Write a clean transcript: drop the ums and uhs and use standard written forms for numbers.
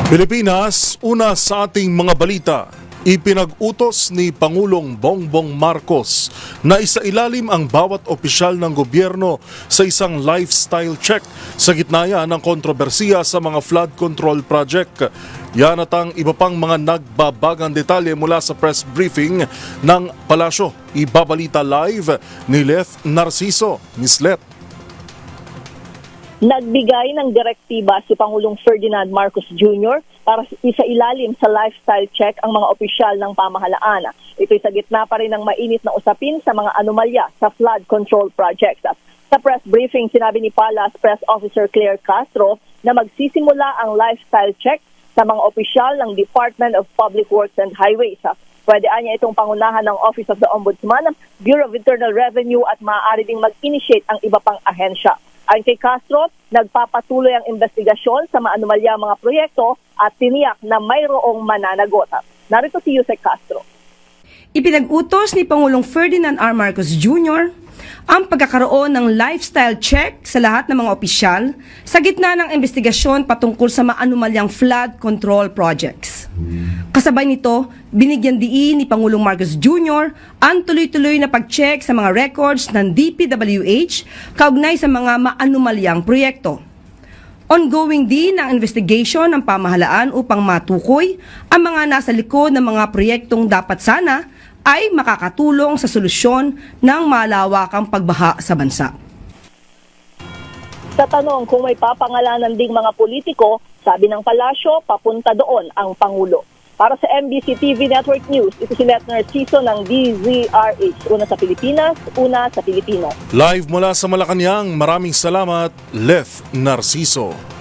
Pilipinas, una sa ating mga balita. Ipinag-utos ni Pangulong Bongbong Marcos na isailalim ang bawat opisyal ng gobyerno sa isang lifestyle check sa gitna yan ng kontrobersiya sa mga flood control project. Yan at ang iba pang mga nagbabagang detalye mula sa press briefing ng Palasyo. Ibabalita live ni Leth Narciso. Miss Leth. Nagbigay ng direktiba si Pangulong Ferdinand Marcos Jr. para isailalim sa lifestyle check ang mga opisyal ng pamahalaan. Ito'y sa gitna pa rin ng mainit na usapin sa mga anomalya sa flood control projects. Sa press briefing, sinabi ni Palas Press Officer Claire Castro na magsisimula ang lifestyle check sa mga opisyal ng Department of Public Works and Highways. Pwede niya itong pangunahan ng Office of the Ombudsman, Bureau of Internal Revenue at maaari ding mag-initiate ang iba pang ahensya. Ayon kay Castro, nagpapatuloy ang investigasyon sa mga anomalya mga proyekto at tiniyak na mayroong mananagot. Narito si Yusek Castro. Ipinag-utos ni Pangulong Ferdinand R. Marcos Jr. ang pagkakaroon ng lifestyle check sa lahat ng mga opisyal sa gitna ng investigasyon patungkol sa mga anomalyang flood control projects. Kasabay nito, binigyan diin ni Pangulong Marcos Jr. ang tuloy-tuloy na pag-check sa mga records ng DPWH kaugnay sa mga maanomalyang proyekto. Ongoing din ang investigation ng pamahalaan upang matukoy ang mga nasa likod ng mga proyektong dapat sana ay makakatulong sa solusyon ng malawakang pagbaha sa bansa. Sa tanong kung may papangalanan ding mga politiko, sabi ng Palasyo, papunta doon ang Pangulo. Para sa MBC TV Network News, ito si Leth Narciso ng DZRH. Una sa Pilipinas, una sa Pilipino. Live mula sa Malacanang, maraming salamat, Leth Narciso.